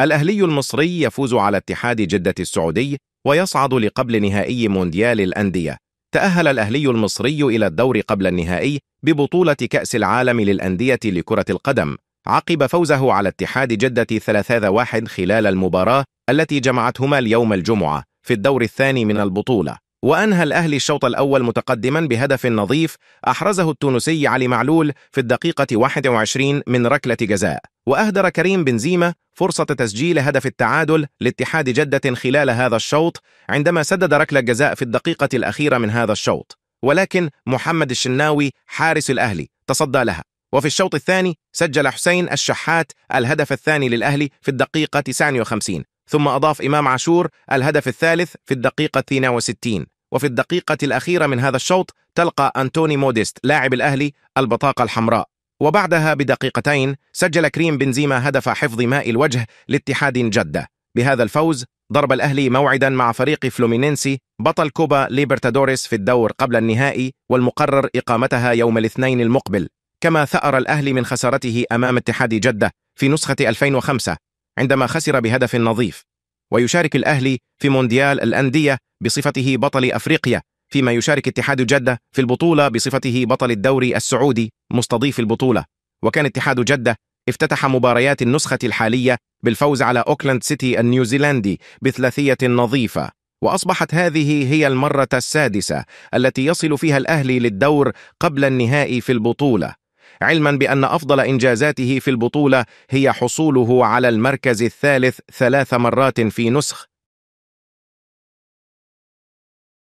الأهلي المصري يفوز على اتحاد جدة السعودي ويصعد لقبل نهائي مونديال الأندية. تأهل الأهلي المصري إلى الدور قبل النهائي ببطولة كأس العالم للأندية لكرة القدم عقب فوزه على اتحاد جدة 3-1 خلال المباراة التي جمعتهما اليوم الجمعة في الدور الثاني من البطولة. وأنهى الأهلي الشوط الأول متقدما بهدف نظيف أحرزه التونسي علي معلول في الدقيقة 21 من ركلة جزاء. وأهدر كريم بنزيما فرصة تسجيل هدف التعادل لاتحاد جدة خلال هذا الشوط عندما سدد ركلة جزاء في الدقيقة الأخيرة من هذا الشوط، ولكن محمد الشناوي حارس الأهلي تصدى لها. وفي الشوط الثاني سجل حسين الشحات الهدف الثاني للأهلي في الدقيقة 59، ثم أضاف إمام عاشور الهدف الثالث في الدقيقة 62. وفي الدقيقة الأخيرة من هذا الشوط تلقى أنتوني موديست لاعب الأهلي البطاقة الحمراء، وبعدها بدقيقتين سجل كريم بنزيما هدف حفظ ماء الوجه لاتحاد جدة. بهذا الفوز ضرب الأهلي موعدا مع فريق فلومينينسي بطل كوبا ليبرتادوريس في الدور قبل النهائي والمقرر إقامتها يوم الاثنين المقبل. كما ثأر الأهلي من خسارته أمام اتحاد جدة في نسخة 2005 عندما خسر بهدف نظيف. ويشارك الأهلي في مونديال الأندية بصفته بطل أفريقيا، فيما يشارك اتحاد جدة في البطولة بصفته بطل الدوري السعودي مستضيف البطولة. وكان اتحاد جدة افتتح مباريات النسخة الحالية بالفوز على أوكلاند سيتي النيوزيلندي ب3 نظيفة، وأصبحت هذه هي المرة السادسة التي يصل فيها الأهلي للدور قبل النهائي في البطولة، علما بأن أفضل إنجازاته في البطولة هي حصوله على المركز الثالث 3 مرات في نسخ